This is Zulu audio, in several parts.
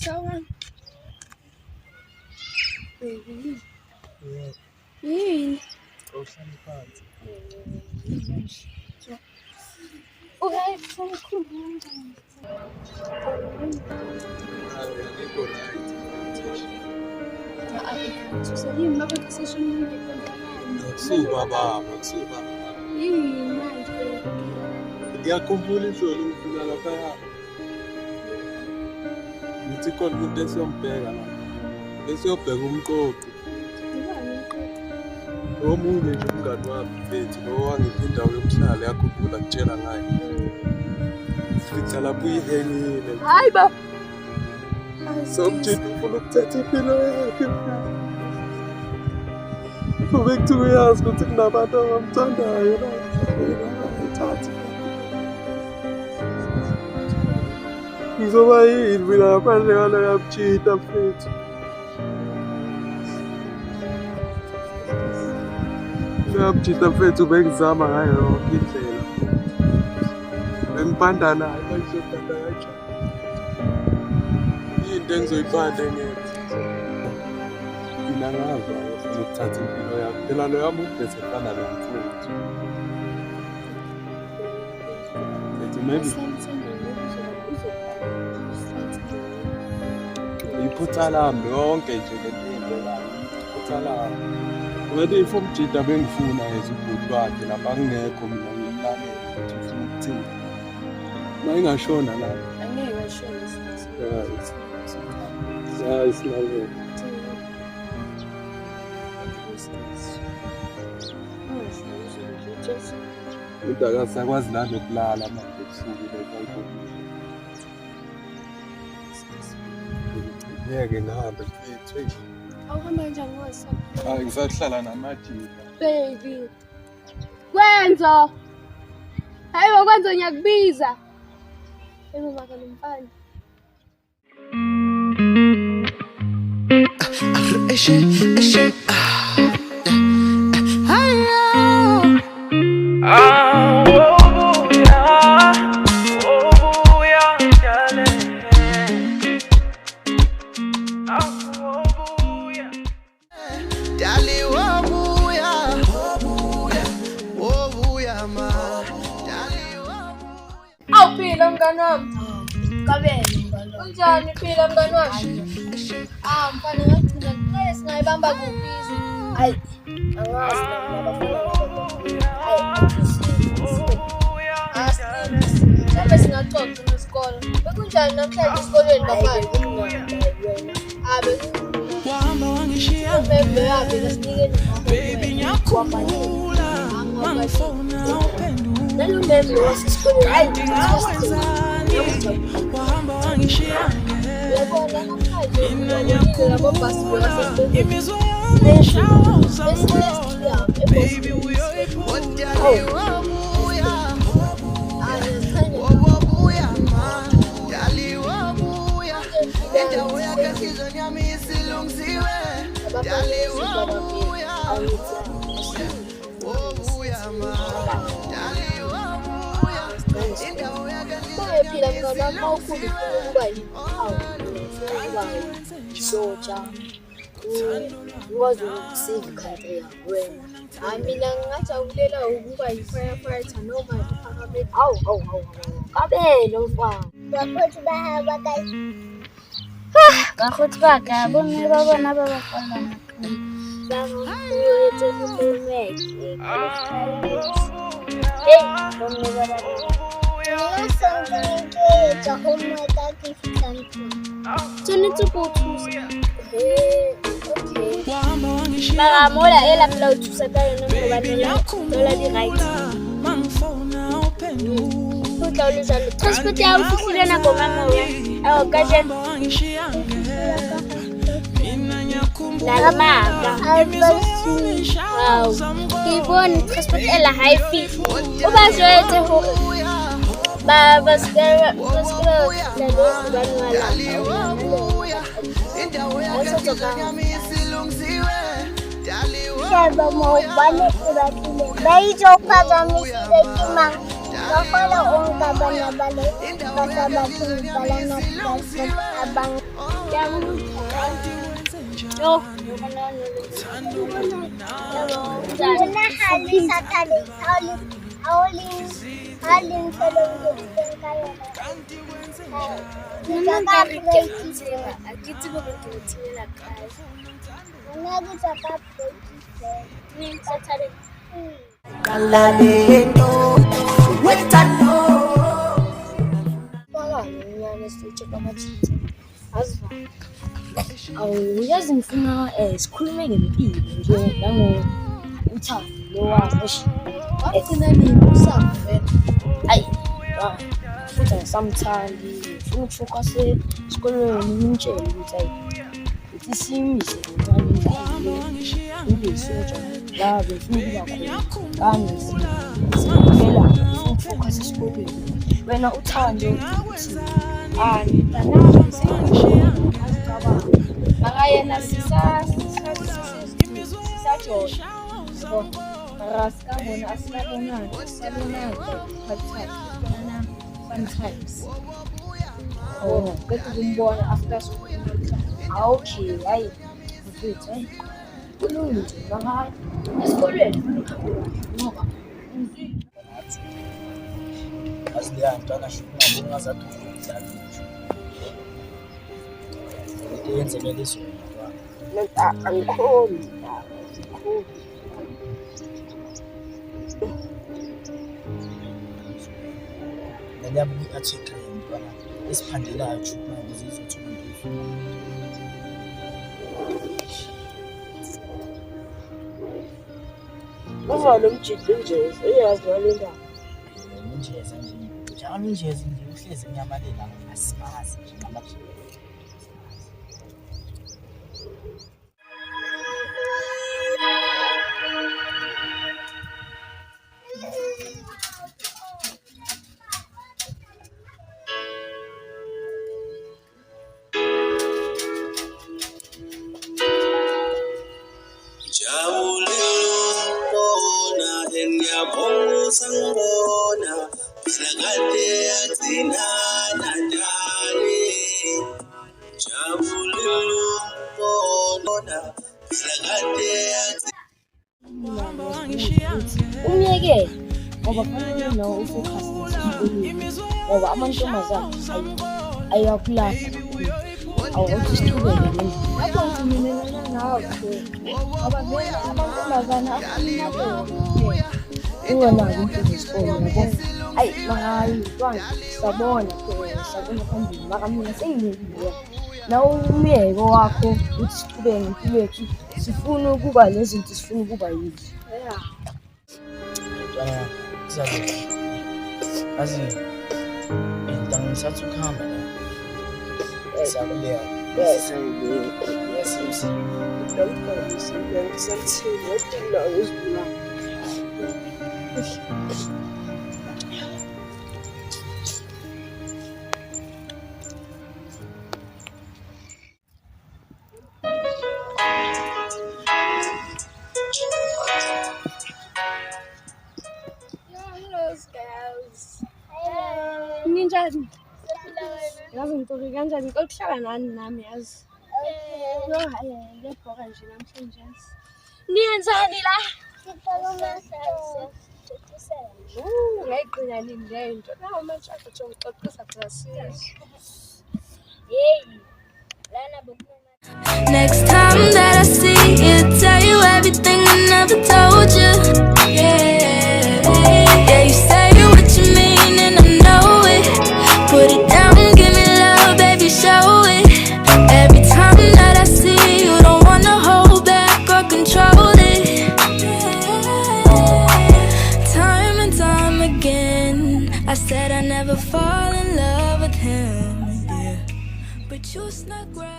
Sawa. Yini? Awuhlali phansi. Okay, sangikhuluma. Angikho right. Yini baba kuseshonile Akusuka baba, akusuka. yini manje? Ngiyakhumbula izolo ngifika lapha. Ngithi khona umuntu esiyombheka la. Besiyobheka umqoqi. Omunye nje umngani wami bethu lo wangipha indawo yokuhlala yakhumbula kutshela ngayo. Sifica lapho uyihengile. Hayi baba. Somjini ufuna ukuthatha impilo yakhe. Ubekuthiwa uyazi ukuthi kunabantu abamthandayo la. Ayithathe. Ngizoba yini mina ngaphandle kwalo yamtshita mfethu. Ngiyamtshita mfethu bengizama ngayo yonke indlela. Bengibhanda naye bengizobhanda kanjani. Into engizoyibhanda ngenze. Mina ngava ufuna ukuthatha impilo yakho. Phela lo yami ubese fana lo mfuthu. Maybe iphutha lami yonke nje lento eyenzekayo. Iphutha lami. Wena ifomjida bengifuna ezibhuti wakhe lapha ngingekho mina ngimlalele ukuthi ufuna ukuthini. Mayingashona la. Angeke ashone Hayi sinalo. Udaka sakwazi nanokulala manje ebusuku lapha. Ngeke ngihambe mfethu. awuhamba kanjani ngoSapho? Hayi ngisahlala namadina. Baby. Kwenzo. Hayibo Kwenzo ngiyakubiza. Engumaka nomfana. Phila mngani wami. Kabele mngani. Unjani phila mngani wami? Mfana ngagcina ngeke singayibamba kuphi izi. Hayi, angazi nabafana Mhlawumbe singaxoxa nesikole. Bekunjani namhlanje esikoleni baba? Wahamba wangishiya baby ngiyakhula mangifona uphendula Nalumembe wasesikoleni wenzani wahamba wangishiya yabona namhlanje labo basi wasesikoleni. imizwa yami ishawa uzamkhona baby uyoyiphula phela mngani wami mawukhulu ufuna ukuba yihawu ufuna ukuba yisoja ukwazi ukusave i-country yakho wena. Mina ngingajabulela ukuba yi-firefighter noma i-paramedic. Hawu kabelo mfana Bakhothi bahamba kahle. bakhothi baka bomme ba bona ba bapala Bangumfowethu uMeke. hey bomme ba ba Tsa homework a ke fihlang tshwanetse ko thusa okay wahamba wangishiya mara mola ela phela o thusa ka yona ngobanela dola di-right mangifona uphenduka o tla o le jalo transport ya o fihlile nako mamoya ao ka jeno wahamba wangishiya ngedwa mina lalmaka ke bone transport ela ha e fihle o ba jwetse hore ba skera Sheba maubane ibatile. Bayizophazamisile ke mang. Bakhola onke abanye basabathini balana transport abang. Una hali satali halin solo kaya. Uyazi ngifuna sikhulume ngempilo nje nangothando lowazi egcina nini usavela ayi futhi ngisamthandi ngifuna ukufocus esikolweni ngimtshele ukuthi ayi uthi simise kancane ngiyisoja la befuna ukuba khona ngizimela ukufocus esikolweni wena uthando ukuthi maka yena sisajola raska bona asinabonana sometimes bethi kumbona after school okay hayi mfethu hayi kulungile maka esikolweni ngoba asileya ntwana shukuma ungazathi umdlalo yenzekele izona angikhoni nanyama i-article yomntwana esiphandelayo shukuma ukuze izothola imfundo uzalo mjidi nje uyazi walendaba injeza nje njalo injeza nje uhlezi enyamalela asimazi nje ngamanje sangibona phela kade yagcina nandane jabulelo bona phela kade umyeke ngoba fanele nawo ufocus esikoleni ngoba amantombazane ayakulapha awuthi siqhubeke nje lapho ngimelana nawe ngoba vele amantombazane afunakho ungenayo into zesikole yabo ayi mahayi ntwana sabona phambili maka mina sengiyekile nawe umyeko wakho uthi siqhubeke ngempilo yethu sifuna ukuba nezinto sifuna ukuba yizo azi intanga ngisathi ukuhamba la siyakuleya ninja Kanjani? Yazi ngithoke kanjani? Kokuhlala nani nami yazi. Yo hayi ngiyabhoka nje namhlanje yazi. Niyenzani la? Ngayiqina yini lento? Nawo manje athi ngixoxisa phela siyazi. Hey. Lana bokukhona. Next time that I see you, tell you everything I never told you. Yeah, yeah, you say what you mean and I know it. Put it down, give me love, baby, show it. Every time that I see you, don't wanna hold back or control it. Time and time again, I said I never fall in love with him, yeah. But you snuck right.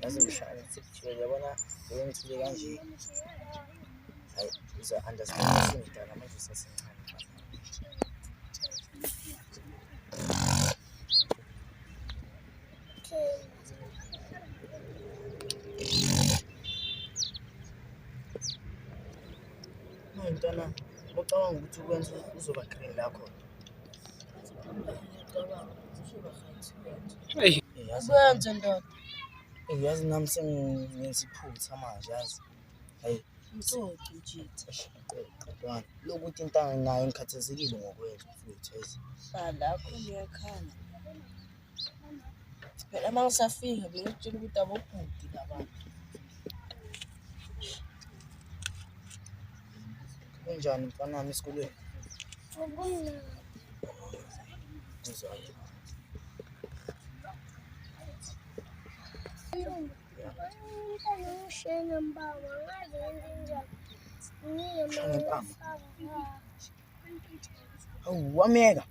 Yazi ngishaya sekuthiwa yabona ngiyengithule kanje. Hayi uza understand singidala manje usasencane. Mntwana, ucabanga ukuthi ukwenza uzoba green lakho. Hey, Kwenze ndoda. Yazi nami sengisiphutha manje yazi. Hayi, Msokho njithi. qedwana. Lokuthi intanga nayo ngikhathazekile ngokwethu futhi yazi. Balakho ngiyakhala. Phela mangisafika bengitshela ukuthi abobhudi labantu. Kunjani mfana wami esikoleni? Awu wameka.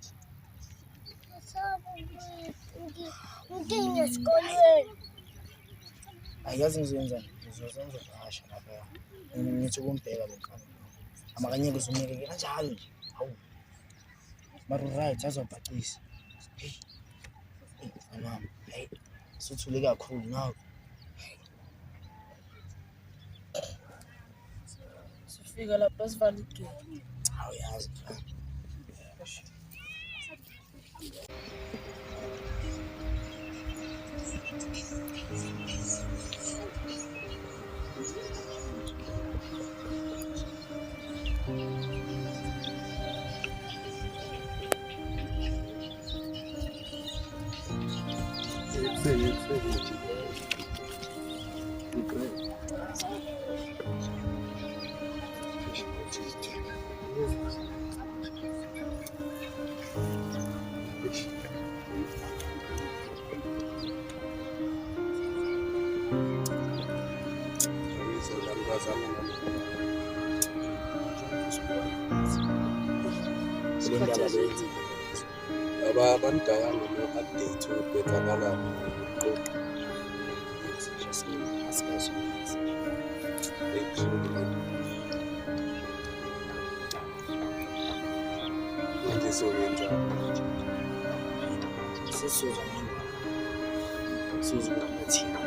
Ngidinga esikolweni. Ayazi ngizenzani? Ngizozenza bahasha lapha. Ngithi kumbheka lo nkani. Amakanyeke uzumeke kanjalo nje. Hawu. Maru right azobhacisa. Hey. Mfana, hey. Suthule kakhulu nawe. Sifika lapha sivala igate. Hawu yazi. Abantu dayanga no-update wokwenzakalani ngizoyenza Sisuza mina. Sizuka nathina.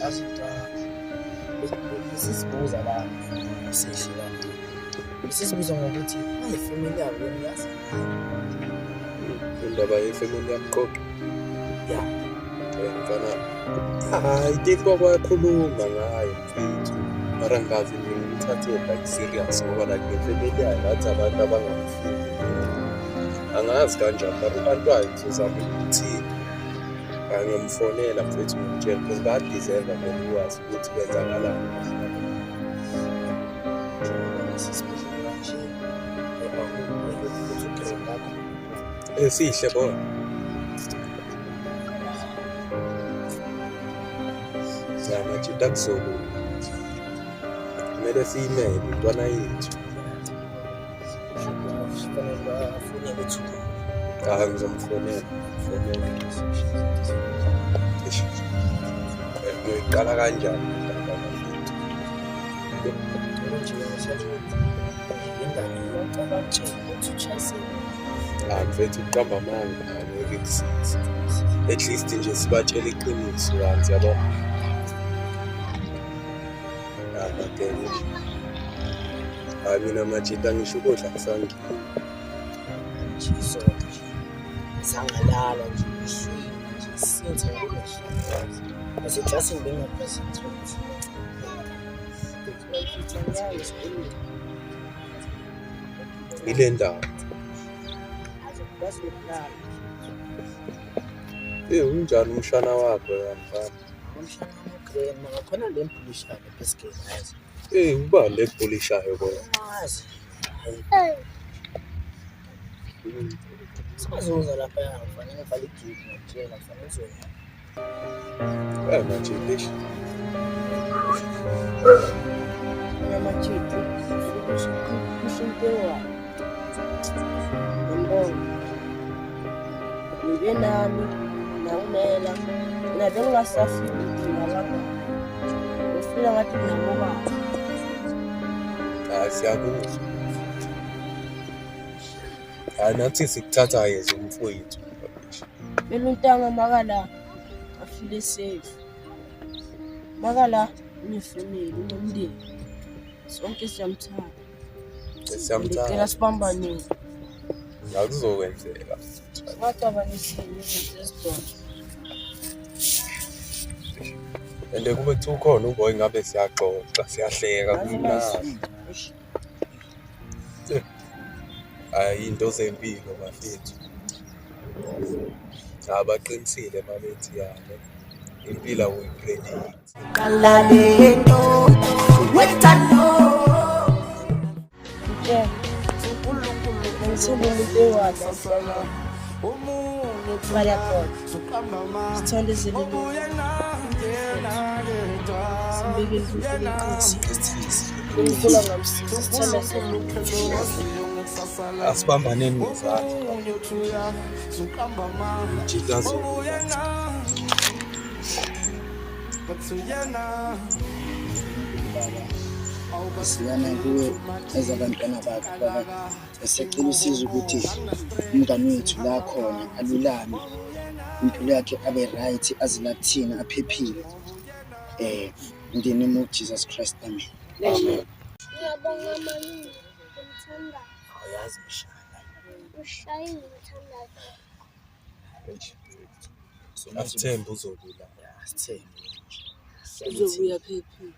Azidala. Sisibuza la sishilana. Sisibuza ngokuthi ayifamily yabo yazi. indaba yefamily yamqoqo. Ya. Mfana, hayi into kwakhuluma ngayo mfethu. Mara ngazi ngithathe like serious ngoba like nefamily yayo ngathi abantu abangamfuni. Angazi kanjani mara abantwana sizama ukuthi ngiyamfonela mfethu ngimtshela because bayadeserve ukwazi ukuthi kwenzakalani. Sisibuza kanje. Esihle bona. Amajita akusolula. Kumele siyimele intwana yethu. Ngizomfonela. Ngiqala kanjani indaba yethu? Mfethu ukuqamba amanga angeke kusize. At least nje sibatshele iqiniso yanzi yabo. Mina majita ngisho ukudla kusangi. Ngiso sangalala nje nje since ngiyashaya. Aseclassini bengapresent. Ile ndaba. Unjani umshana wakho mfana? Umshana wakho ngakhona le mpulishayo besikheni yazi. Uba le polishayo bona. Mazi. Sizoza lapha yafana ngivale igigi ngitshela kufanele uzona. Manje leshi. Namachiti. Kushintewa. Nibe nami nawumela nabe ngingasafiki nalapha ufila ngathi nginabobaba. Siyakuzwa. Nathi sikuthatha yeze umfowethu. Beluntanga makala afile safe. Makala unefamily unomndeni. Sonke siyamthanda. Ngicela sibambane. Akuzokwenzeka. Singacabangisini izinto ezidona. Ende kube kuthi ukhona uboy ngabe siyaxoxa siyahleka kumnandi. Into zempilo bafethu. Abaqinisile mabethi yabo. Impilo awuyipredict. Asibambaneni ngezandla. Jita Siyana kuwe ezabantwana bakhe baba esecela usizo ukuthi umngane wethu la khona alulame impilo yakhe abe right azilathina aphephile in the name of Jesus Christ amen. Amen. Ngiyabonga mami ngimthanda. Awuyazi mshana. Ushaye ngimthanda. Asithembe uzolula. Asithembe. Uzobuya phephile.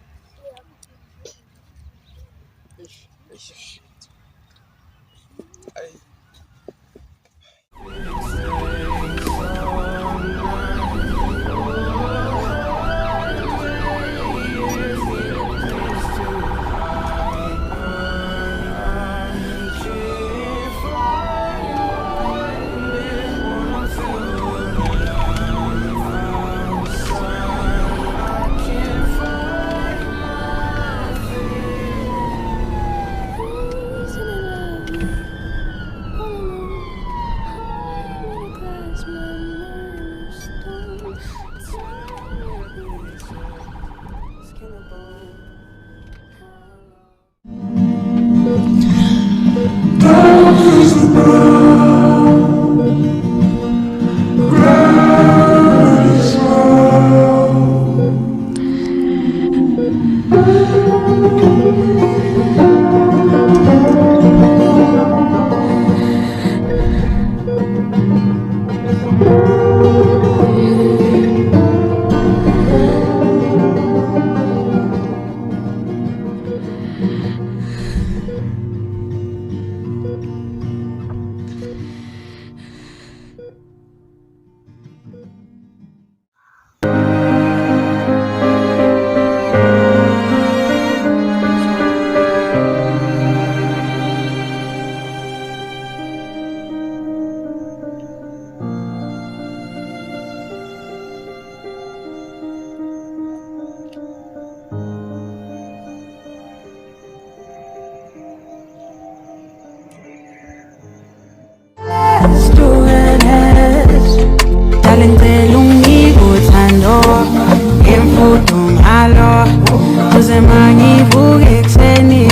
alo uze mangivuke ekuseni